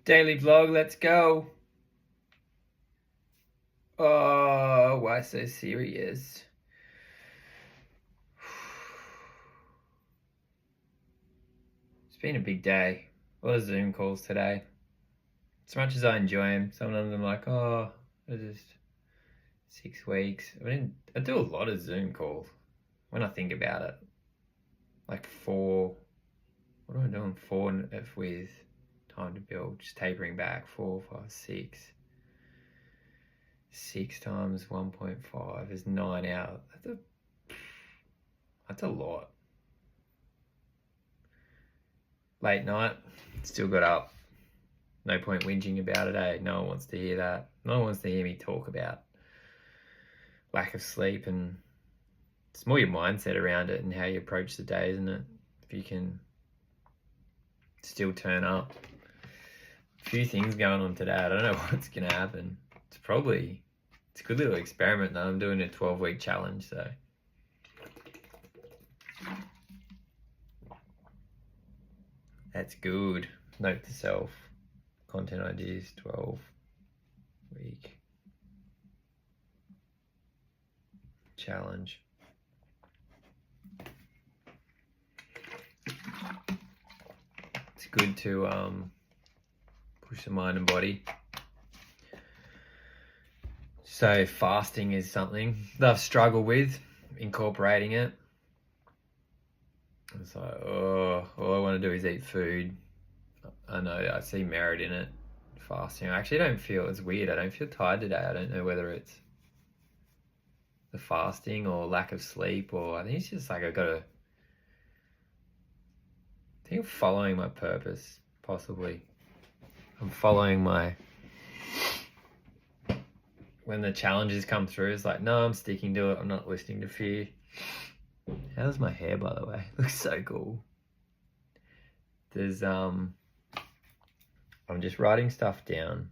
Daily vlog, let's go. Oh, why so serious? It's been a big day. A lot of Zoom calls today. As much as I enjoy them, sometimes I'm like, oh, it's just 6 weeks. I do a lot of Zoom calls when I think about it. Like four, what am I doing? Four if with time to build, just tapering back, 4, 5, 6. 6 times 1.5 is 9 hours. That's a lot. Late night, still got up. No point whinging about it, eh? No one wants to hear that. No one wants to hear me talk about lack of sleep, and it's more your mindset around it and how you approach the day, isn't it? If you can still turn up. A few things going on today. I don't know what's going to happen. It's a good little experiment though. I'm doing a 12-week challenge, so. That's good. Note to self. Content ideas, 12-week challenge. It's good to push the mind and body. So fasting is something that I've struggled with, incorporating it. It's like, oh, all I want to do is eat food. I know, I see merit in it, fasting. I actually don't feel, it's weird, I don't feel tired today. I don't know whether it's the fasting or lack of sleep, or I think it's just like I think I'm following my purpose, possibly. I'm following when the challenges come through, it's like, no, I'm sticking to it. I'm not listening to fear. How's my hair, by the way? Looks so cool. I'm just writing stuff down.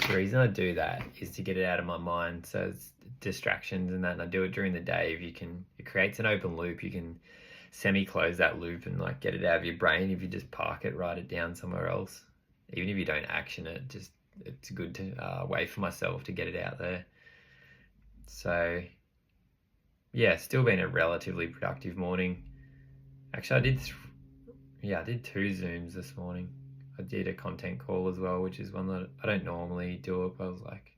The reason I do that is to get it out of my mind. So it's distractions and that, and I do it during the day. It creates an open loop. You can semi-close that loop and like get it out of your brain if you just park it, write it down somewhere else. Even if you don't action it, it's a good way for myself to get it out there. So yeah, still been a relatively productive morning. Actually, I did 2 Zooms this morning. I did a content call as well, which is one that I don't normally do it, but I was like,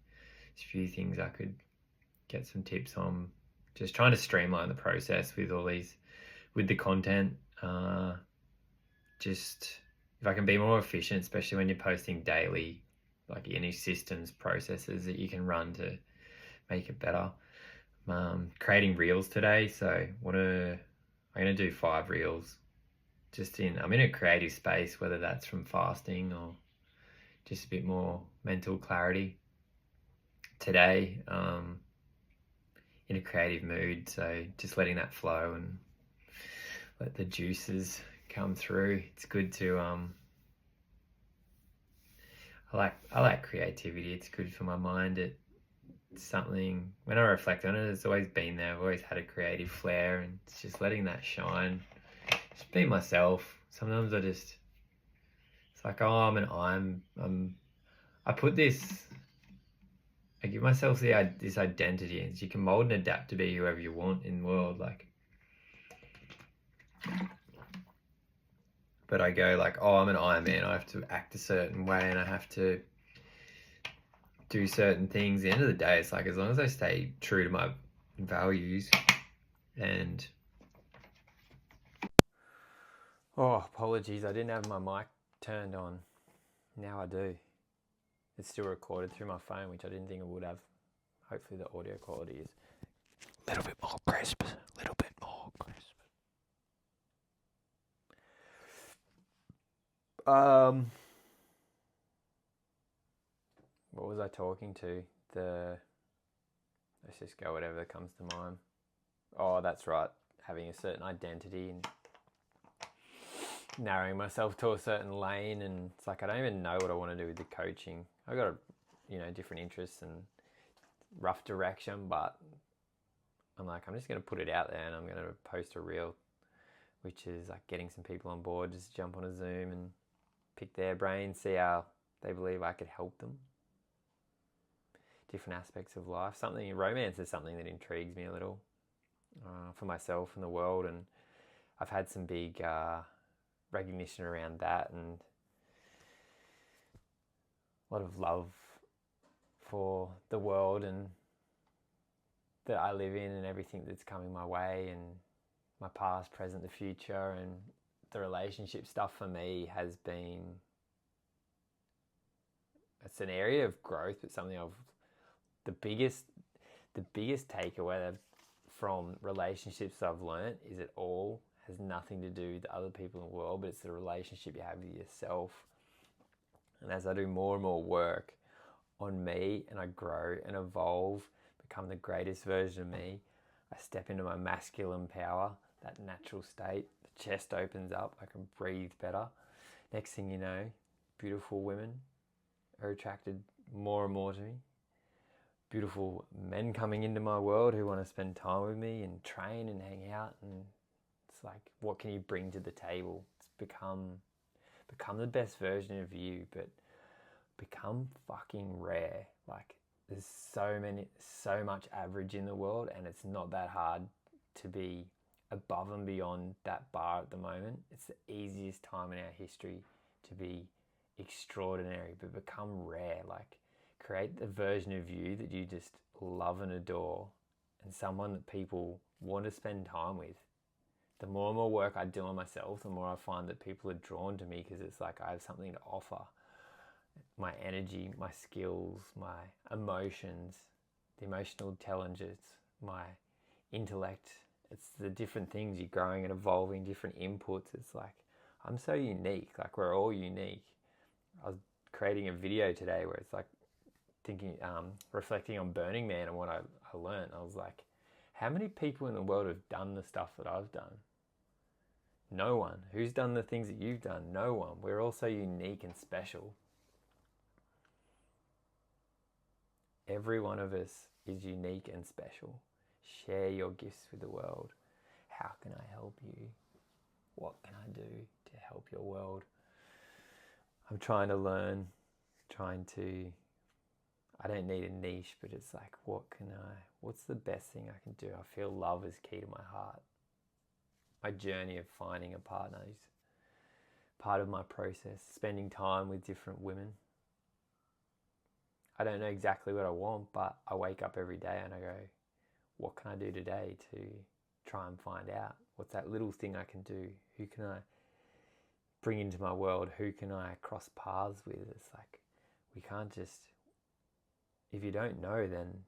there's a few things I could get some tips on. Just trying to streamline the process with the content. Just if I can be more efficient, especially when you're posting daily, like any systems, processes that you can run to make it better. Creating reels today, so I'm gonna do 5 reels. I'm in a creative space, whether that's from fasting or just a bit more mental clarity today, in a creative mood, so just letting that flow and let the juices come through. It's good to I like creativity. It's good for my mind. It's something, when I reflect on it, it's always been there. I've always had a creative flair, and it's just letting that shine. Just be myself. Sometimes it's like, oh, I give myself this identity, and you can mold and adapt to be whoever you want in the world, like. But I go like, oh, I'm an Iron Man. I have to act a certain way, and I have to do certain things. At the end of the day, it's like, as long as I stay true to my values and... Oh, apologies. I didn't have my mic turned on. Now I do. It's still recorded through my phone, which I didn't think it would have. Hopefully the audio quality is a little bit more crisp. What was I talking to? Let's just go whatever comes to mind. Oh, that's right. Having a certain identity and narrowing myself to a certain lane, and it's like I don't even know what I want to do with the coaching. I've got different interests and rough direction, but I'm like, I'm just going to put it out there, and I'm going to post a reel which is like getting some people on board, just jump on a Zoom and pick their brains, see how they believe I could help them. Different aspects of life. Romance is something that intrigues me a little for myself and the world, and I've had some big recognition around that and a lot of love for the world and that I live in and everything that's coming my way, and my past, present, the future, and the relationship stuff for me has been, it's an area of growth, but something the biggest takeaway from relationships I've learnt is it all has nothing to do with other people in the world, but it's the relationship you have with yourself. And as I do more and more work on me and I grow and evolve, become the greatest version of me, I step into my masculine power, that natural state, the chest opens up, I can breathe better. Next thing you know, beautiful women are attracted more and more to me. Beautiful men coming into my world who want to spend time with me and train and hang out, and it's like, what can you bring to the table? It's become the best version of you, but become fucking rare. Like, there's so much average in the world, and it's not that hard to be above and beyond that bar at the moment. It's the easiest time in our history to be extraordinary, but become rare. Like, create the version of you that you just love and adore, and someone that people want to spend time with. The more and more work I do on myself, the more I find that people are drawn to me, because it's like I have something to offer. My energy, my skills, my emotions, the emotional intelligence, my intellect. It's the different things you're growing and evolving, different inputs. It's like, I'm so unique. Like, we're all unique. I was creating a video today where it's like reflecting on Burning Man and what I learned. I was like, how many people in the world have done the stuff that I've done? No one. Who's done the things that you've done? No one. We're all so unique and special. Every one of us is unique and special. Share your gifts with the world. How can I help you? What can I do to help your world? I'm trying to learn, I don't need a niche, but it's like, what's the best thing I can do? I feel love is key to my heart. My journey of finding a partner is part of my process, spending time with different women. I don't know exactly what I want, but I wake up every day and I go, what can I do today to try and find out? What's that little thing I can do? Who can I bring into my world? Who can I cross paths with? It's like, we can't just, if you don't know, then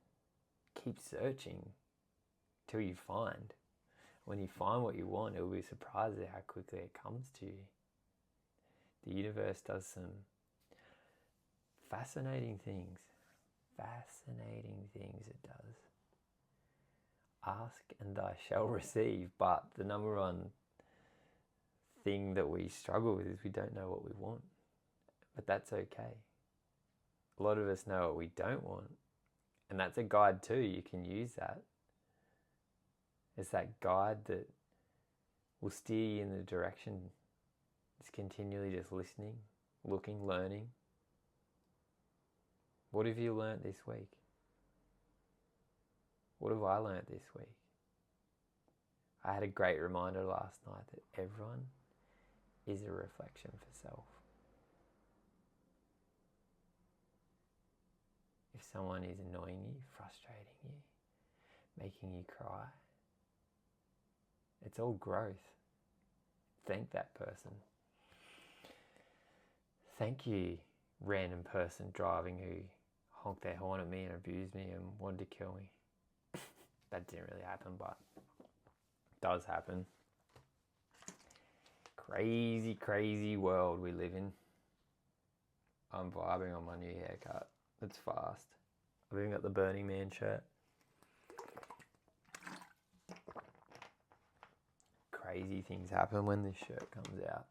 keep searching till you find. When you find what you want, you'll be surprised at how quickly it comes to you. The universe does some fascinating things. It does. Ask and I shall receive, but the number one thing that we struggle with is we don't know what we want. But that's okay. A lot of us know what we don't want, and that's a guide too. You can use that. It's that guide that will steer you in the direction. It's continually just listening, looking, learning. What have you learnt this week? What have I learnt this week? I had a great reminder last night that everyone is a reflection for self. If someone is annoying you, frustrating you, making you cry, it's all growth. Thank that person. Thank you, random person driving who honked their horn at me and abused me and wanted to kill me. That didn't really happen, but it does happen. Crazy, crazy world we live in. I'm vibing on my new haircut. It's fast. I've even got the Burning Man shirt. Crazy things happen when this shirt comes out.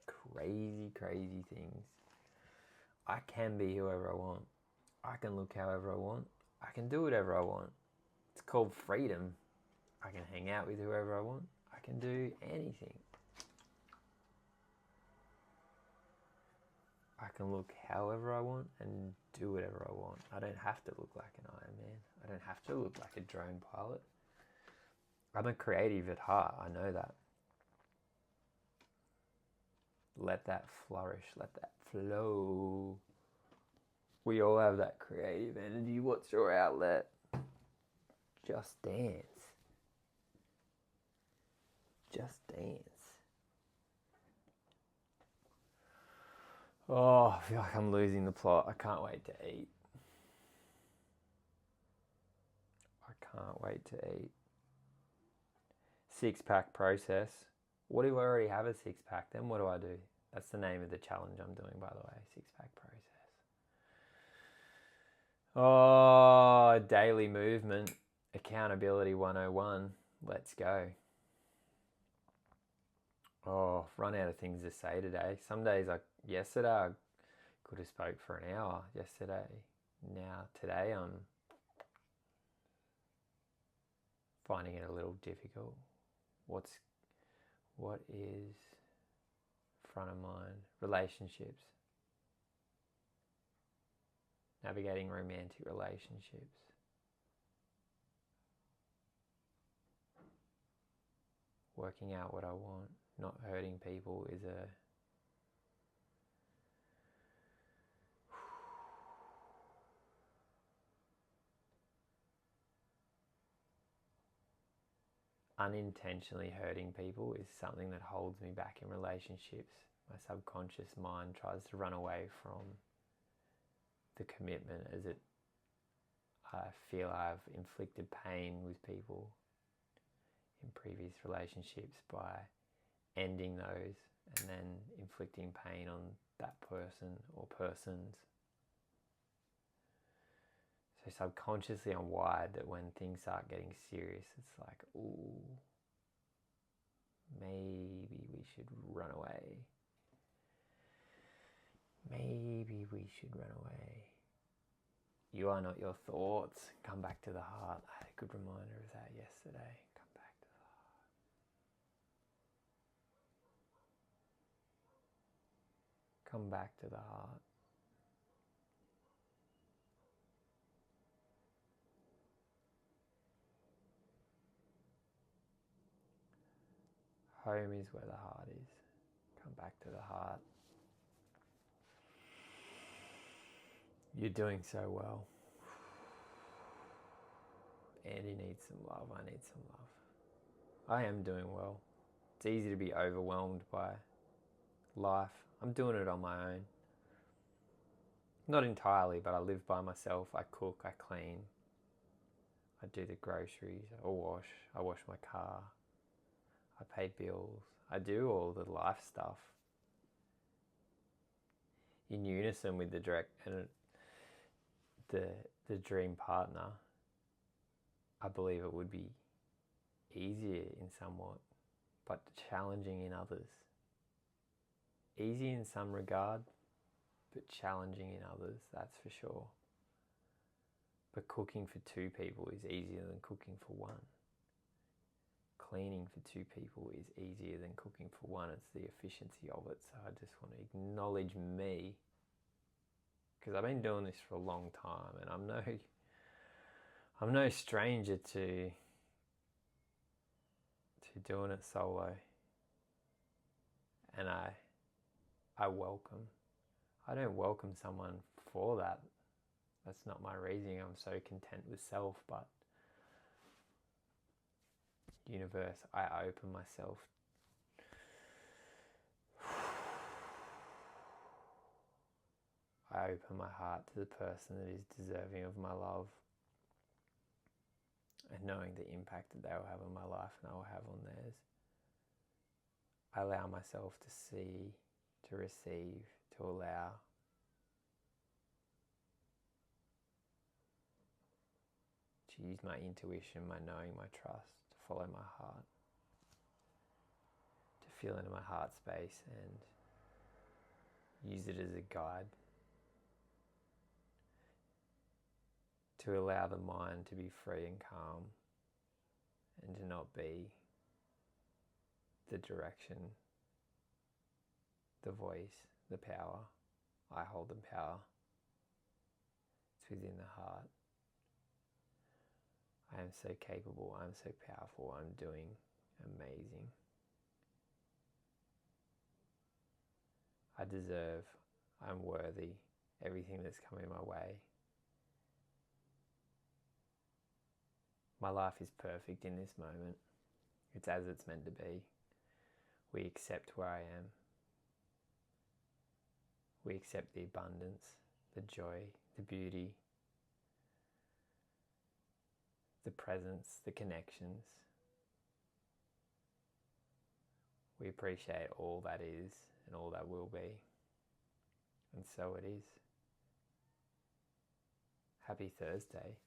Crazy, crazy things. I can be whoever I want. I can look however I want. I can do whatever I want. It's called freedom. I can hang out with whoever I want. I I can do anything. I can look however I want and do whatever I want. I don't have to look like an Iron Man. I don't have to look like a drone pilot. I'm a creative at heart, I know that. Let that flourish, let that flow. We all have that creative energy. What's your outlet? Just dance. Just dance. Oh, I feel like I'm losing the plot. I can't wait to eat. I can't wait to eat. 6-pack process. What do I already have a 6-pack? Then what do I do? That's the name of the challenge I'm doing, by the way. 6-pack process. Oh, daily movement. Accountability 101. Let's go. Oh, I've run out of things to say today. Some days, yesterday, I could have spoke for an hour yesterday. Now, today, I'm finding it a little difficult. What is front of mind? Relationships. Navigating romantic relationships. Working out what I want. Not hurting people is a unintentionally hurting people is something that holds me back in relationships. My subconscious mind tries to run away from the commitment as I feel I've inflicted pain with people in previous relationships by ending those and then inflicting pain on that person or persons. So subconsciously I'm wired that when things start getting serious, it's like, ooh, maybe we should run away. Maybe we should run away. You are not your thoughts. Come back to the heart. I had a good reminder of that yesterday. Come back to the heart. Come back to the heart. Home is where the heart is. Come back to the heart. You're doing so well. Andy needs some love. I need some love. I am doing well. It's easy to be overwhelmed by life. I'm doing it on my own. Not entirely, but I live by myself. I cook, I clean. I do the groceries. I wash my car. I pay bills. I do all the life stuff in unison with the dream partner. I believe it would be easier in somewhat, but challenging in others. Easy in some regard, but challenging in others, that's for sure. But cooking for 2 people is easier than cooking for 1. Cleaning for 2 people is easier than cooking for 1. It's the efficiency of it. So I just want to acknowledge me, because I've been doing this for a long time, and I'm no stranger to doing it solo. And I don't welcome someone for that. That's not my reasoning. I'm so content with self, but universe, I open myself. I open my heart to the person that is deserving of my love, and knowing the impact that they will have on my life and I will have on theirs. I allow myself to see, to receive, to allow. To use my intuition, my knowing, my trust, to follow my heart, to feel into my heart space and use it as a guide, to allow the mind to be free and calm and to not be the direction, the voice, the power. I hold the power. It's within the heart. I am so capable, I'm so powerful, I'm doing amazing. I deserve, I'm worthy, everything that's coming my way. My life is perfect in this moment. It's as it's meant to be. We accept where I am. We accept the abundance, the joy, the beauty, the presence, the connections. We appreciate all that is and all that will be. And so it is. Happy Thursday.